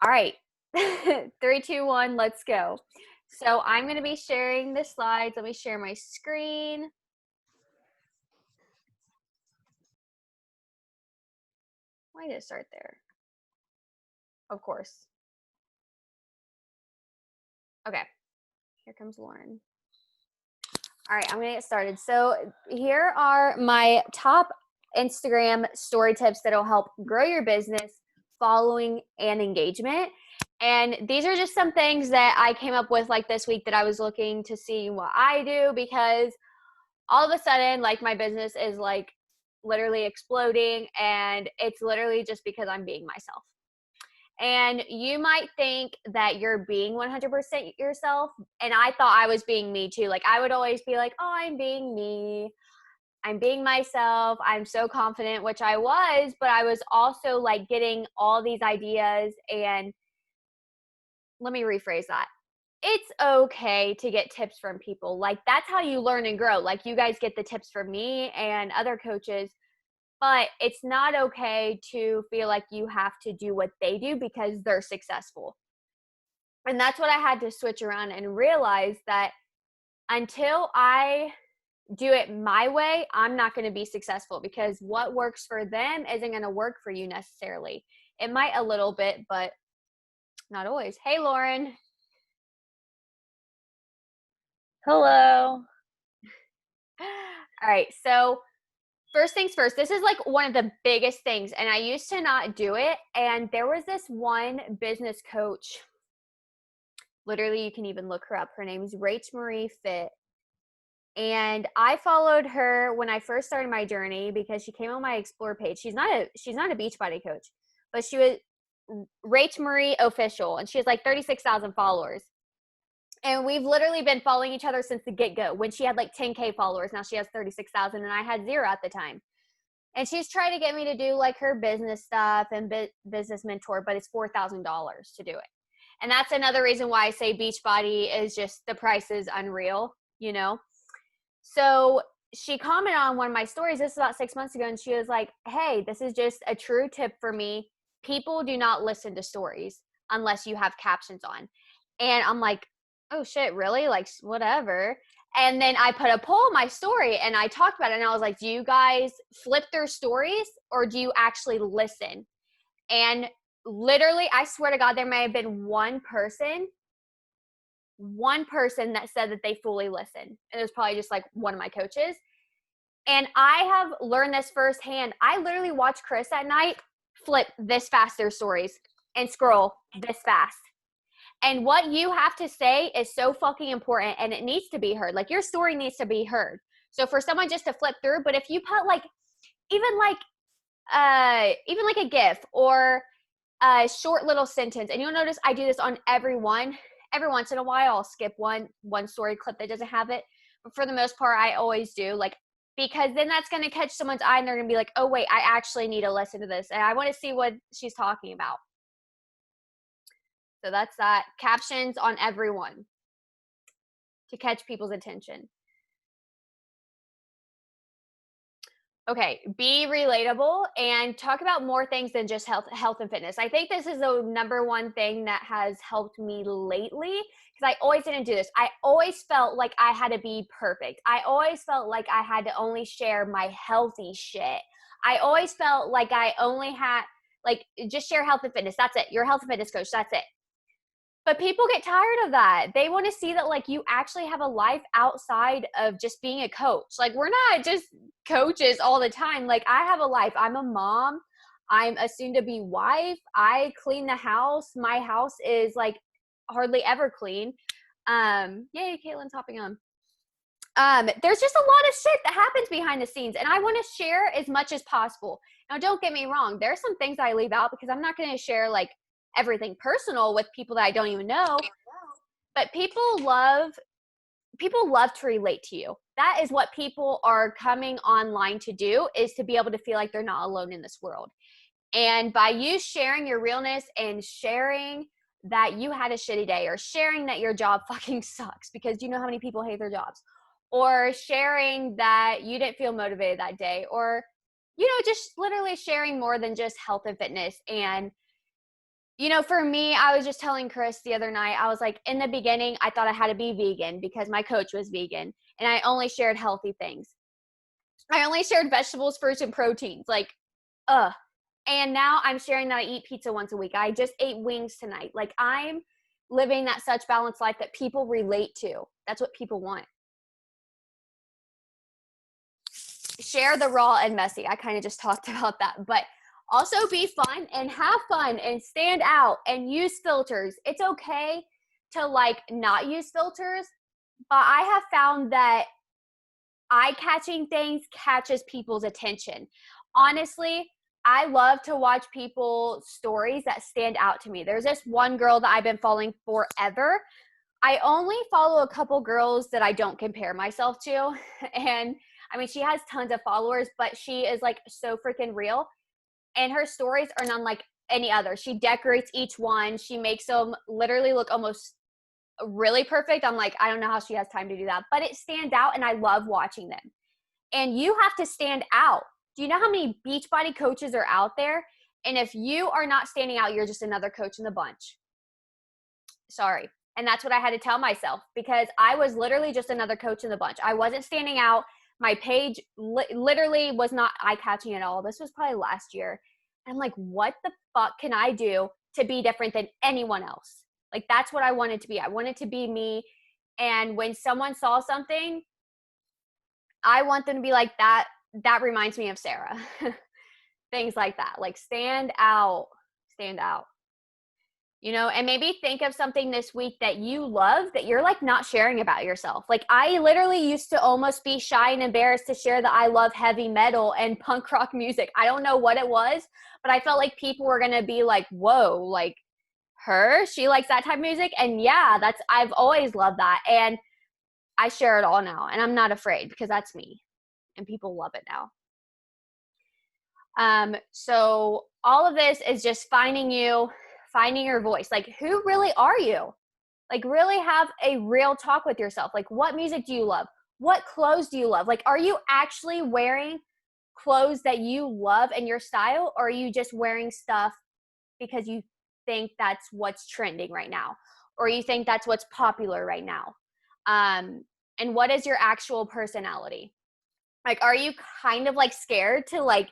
All right. 3, 2, 1, let's go. So I'm going to be sharing the slides. Let me share my screen. Why did it start there? Of course. Okay. Here comes Lauren. All right, I'm going to get started. So here are my top Instagram story tips that'll help grow your business, following, and engagement. And these are just some things that I came up with like this week that I was looking to see what I do, because all of a sudden, like, my business is like literally exploding, and it's literally just because I'm being myself. And you might think that you're being 100% yourself. And I thought I was being me too. Like, I would always be like, oh, I'm being me. I'm being myself. I'm so confident, which I was, but I was also like getting all these ideas. And let me rephrase that. It's okay to get tips from people. Like, that's how you learn and grow. Like, you guys get the tips from me and other coaches, but it's not okay to feel like you have to do what they do because they're successful. And that's what I had to switch around and realize, that until I do it my way, I'm not going to be successful, because what works for them isn't going to work for you necessarily. It might a little bit, but not always. Hey, Lauren. Hello. All right. So, first things first, this is like one of the biggest things. And I used to not do it. And there was this one business coach. Literally, you can even look her up. Her name's Rach Marie Fit. And I followed her when I first started my journey because she came on my explore page. She's not a Beachbody coach, but she was Rach Marie Official, and she has like 36,000 followers. And we've literally been following each other since the get-go. When she had like 10K followers, now she has 36,000, and I had 0 at the time. And she's trying to get me to do like her business stuff and business mentor, but it's $4,000 to do it. And that's another reason why I say Beachbody is just, the price is unreal, you know? So she commented on one of my stories. This is about 6 months ago. And she was like, hey, this is just a true tip for me. People do not listen to stories unless you have captions on. And I'm like, oh shit, really? Like, whatever. And then I put a poll in my story and I talked about it. And I was like, do you guys flip their stories or do you actually listen? And literally, I swear to God, there may have been one person that said that they fully listened. And it was probably just like one of my coaches. And I have learned this firsthand. I literally watch Chris at night flip this fast their stories and scroll this fast. And what you have to say is so fucking important, and it needs to be heard. Like, your story needs to be heard. So for someone just to flip through, but if you put like even like a GIF or a short little sentence, and you'll notice I do this on everyone. Every once in a while, I'll skip one story clip that doesn't have it. But for the most part, I always do, like, because then that's going to catch someone's eye and they're going to be like, oh, wait, I actually need to listen to this. And I want to see what she's talking about. So that's that. Captions on everyone to catch people's attention. Okay, be relatable and talk about more things than just health and fitness. I think this is the number one thing that has helped me lately, because I always didn't do this. I always felt like I had to be perfect. I always felt like I had to only share my healthy shit. I always felt like I only had, like, just share health and fitness. That's it. You're a health and fitness coach. That's it. But people get tired of that. They want to see that, like, you actually have a life outside of just being a coach. Like, we're not just coaches all the time. Like, I have a life. I'm a mom. I'm a soon-to-be wife. I clean the house. My house is, like, hardly ever clean. Yay, Caitlin's hopping on. There's just a lot of shit that happens behind the scenes, and I want to share as much as possible. Now, don't get me wrong. There's some things I leave out because I'm not going to share, like, everything personal with people that I don't even know. But people love to relate to you. That is what people are coming online to do, is to be able to feel like they're not alone in this world. And by you sharing your realness and sharing that you had a shitty day, or sharing that your job fucking sucks, because you know how many people hate their jobs, or sharing that you didn't feel motivated that day, or, you know, just literally sharing more than just health and fitness, and For me, I was just telling Chris the other night, I was like, in the beginning, I thought I had to be vegan because my coach was vegan and I only shared healthy things. I only shared vegetables, fruits, and proteins. Like, ugh. And now I'm sharing that I eat pizza once a week. I just ate wings tonight. Like, I'm living that such balanced life that people relate to. That's what people want. Share the raw and messy. I kind of just talked about that, but also be fun and have fun and stand out and use filters. It's okay to like not use filters, but I have found that eye catching things catches people's attention. Honestly, I love to watch people stories that stand out to me. There's this one girl that I've been following forever. I only follow a couple girls that I don't compare myself to. And I mean, she has tons of followers, but she is like so freaking real. And her stories are none like any other. She decorates each one. She makes them literally look almost really perfect. I'm like, I don't know how she has time to do that, but it stands out and I love watching them. And you have to stand out. Do you know how many Beachbody coaches are out there? And if you are not standing out, you're just another coach in the bunch. Sorry. And that's what I had to tell myself because I was literally just another coach in the bunch. I wasn't standing out. My page literally was not eye catching at all. This was probably last year. I'm like, what the fuck can I do to be different than anyone else? Like, that's what I wanted to be. I wanted to be me. And when someone saw something, I want them to be like, that reminds me of Sarah. Things like that. Like, stand out. Stand out. And maybe think of something this week that you love that you're like not sharing about yourself. Like, I literally used to almost be shy and embarrassed to share that I love heavy metal and punk rock music. I don't know what it was, but I felt like people were going to be like, whoa, like she likes that type of music. And yeah, I've always loved that. And I share it all now and I'm not afraid because that's me and people love it now. So all of this is just finding your voice. Like, who really are you? Like, really have a real talk with yourself. Like, what music do you love? What clothes do you love? Like, are you actually wearing clothes that you love and your style? Or are you just wearing stuff because you think that's what's trending right now? Or you think that's what's popular right now? And what is your actual personality? Like, are you kind of like scared to like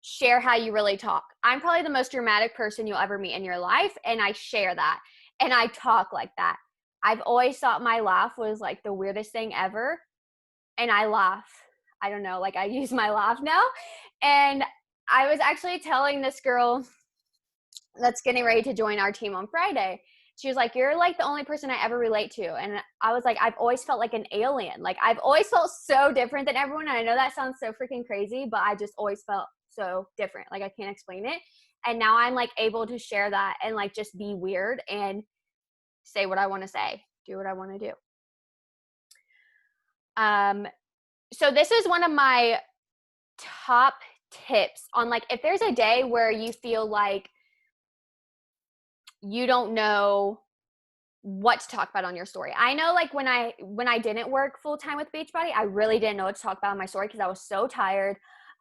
share how you really talk? I'm probably the most dramatic person you'll ever meet in your life, and I share that and I talk like that. I've always thought my laugh was like the weirdest thing ever, and I laugh. I don't know, like I use my laugh now. And I was actually telling this girl that's getting ready to join our team on Friday. She was like, "You're like the only person I ever relate to." And I was like, "I've always felt like an alien. Like, I've always felt so different than everyone." And I know that sounds so freaking crazy, but I just always felt so different. Like, I can't explain it. And now I'm like able to share that and like just be weird and say what I want to say, do what I want to do. Um, so this is one of my top tips on like if there's a day where you feel like you don't know what to talk about on your story. I know like when I didn't work full time with Beachbody, I really didn't know what to talk about in my story because I was so tired.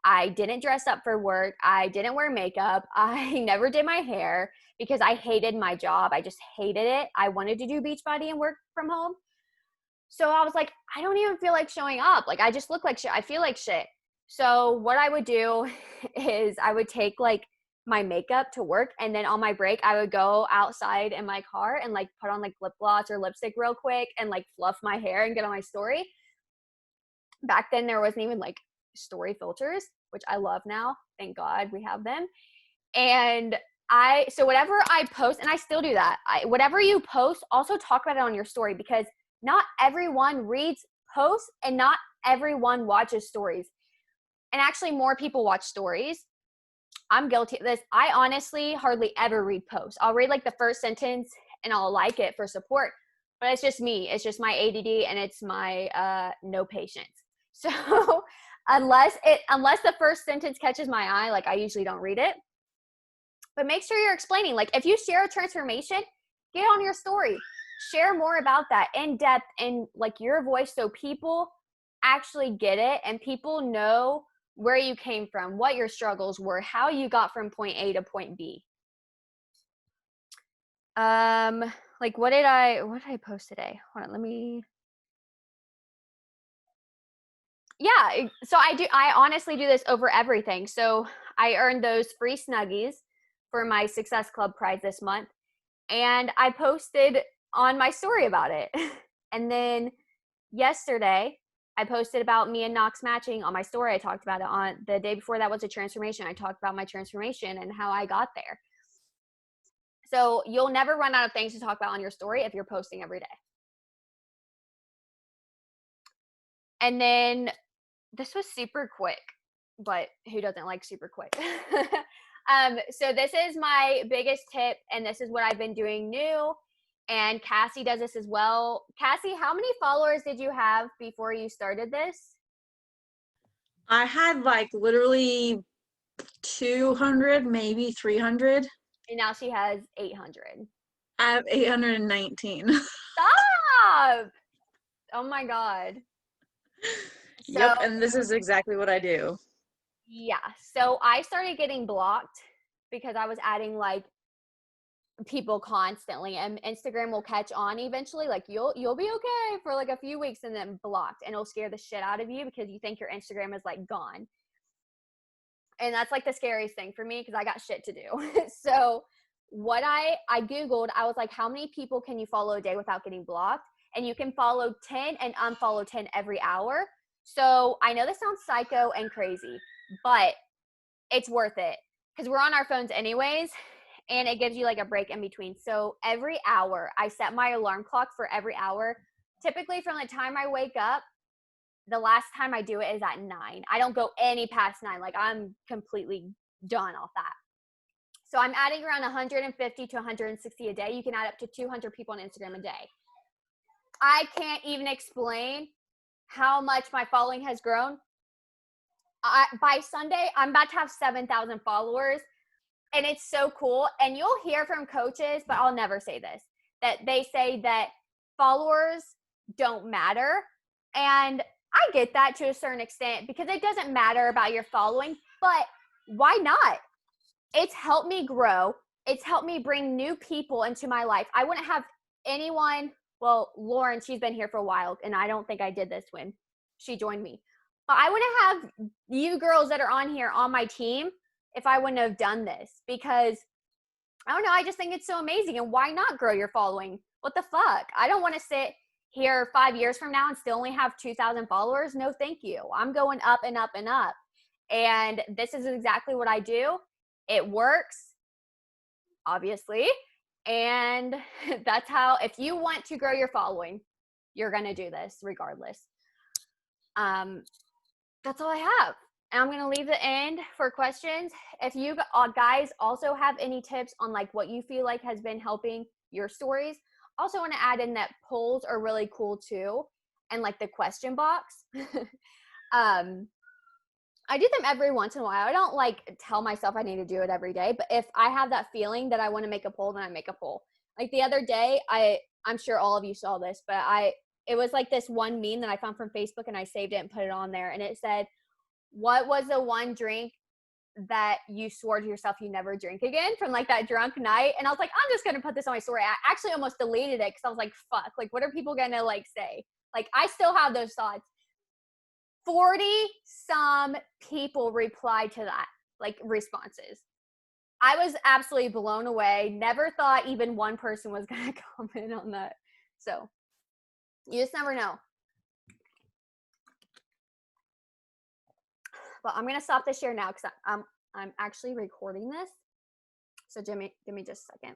I didn't dress up for work. I didn't wear makeup. I never did my hair because I hated my job. I just hated it. I wanted to do Beachbody and work from home. So I was like, I don't even feel like showing up. Like, I just look like shit. I feel like shit. So what I would do is I would take like my makeup to work, and then on my break I would go outside in my car and like put on like lip gloss or lipstick real quick and like fluff my hair and get on my story. Back then there wasn't even like story filters, which I love now. Thank God we have them. And so whatever I post, and I still do that, whatever you post, also talk about it on your story because not everyone reads posts and not everyone watches stories. And actually, more people watch stories. I'm guilty of this. I honestly hardly ever read posts. I'll read like the first sentence and I'll like it for support, but it's just me. It's just my ADD and it's my no patience. So unless the first sentence catches my eye, like I usually don't read it. But make sure you're explaining. Like, if you share a transformation, get on your story. Share more about that in depth and like your voice so people actually get it and people know where you came from, what your struggles were, how you got from point A to point B. Like what did I post today? Hold on, let me. Yeah, so I honestly do this over everything. So I earned those free Snuggies for my Success Club prize this month, and I posted on my story about it. And then yesterday, I posted about me and Knox matching on my story. I talked about it on the day before that was a transformation. I talked about my transformation and how I got there. So you'll never run out of things to talk about on your story if you're posting every day. And then this was super quick, but who doesn't like super quick? So this is my biggest tip, and this is what I've been doing new. And Cassie does this as well. Cassie, how many followers did you have before you started this? I had like literally 200, maybe 300. And now she has 800. I have 819. Stop! Oh my God. So, Yep, and this is exactly what I do. yeah. So I started getting blocked because I was adding like people constantly, and Instagram will catch on eventually. Like you'll be okay for like a few weeks and then blocked, and it'll scare the shit out of you because you think your Instagram is like gone. And that's like the scariest thing for me because I got shit to do. So what I googled, I was like, how many people can you follow a day without getting blocked? And you can follow 10 and unfollow 10 every hour. So I know this sounds psycho and crazy, but it's worth it because we're on our phones anyways, and it gives you like a break in between. So every hour, I set my alarm clock for every hour. Typically from the time I wake up, the last time I do it is at 9. I don't go any past 9. Like I'm completely done off that. So I'm adding around 150 to 160 a day. You can add up to 200 people on Instagram a day. I can't even explain how much my following has grown. By Sunday, I'm about to have 7,000 followers, and it's so cool. And you'll hear from coaches, but I'll never say this, that they say that followers don't matter. And I get that to a certain extent because it doesn't matter about your following, but why not? It's helped me grow. It's helped me bring new people into my life. I wouldn't have anyone, well, Lauren, she's been here for a while, and I don't think I did this when she joined me. But I wouldn't have you girls that are on here on my team if I wouldn't have done this because I don't know, I just think it's so amazing. And why not grow your following? What the fuck? I don't want to sit here 5 years from now and still only have 2,000 followers. No, thank you. I'm going up and up and up. And this is exactly what I do. It works, obviously. And that's how, if you want to grow your following, you're going to do this regardless. Um, that's all I have. And I'm going to leave the end for questions. If you guys also have any tips on like what you feel like has been helping your stories, also want to add in that polls are really cool too. And like the question box. um, I do them every once in a while. I don't like tell myself I need to do it every day, but if I have that feeling that I want to make a poll, then I make a poll. Like the other day, I'm sure all of you saw this, but it was like this one meme that I found from Facebook and I saved it and put it on there, and it said, what was the one drink that you swore to yourself you never drink again from like that drunk night? And I was like, I'm just gonna put this on my story. I actually almost deleted it because I was like, fuck, like what are people gonna like say? Like I still have those thoughts. 40 some people replied to that, like responses. I was absolutely blown away. Never thought even one person was gonna comment on that. So you just never know. But I'm gonna stop the share now because I'm actually recording this. So Jimmy, give me just a second.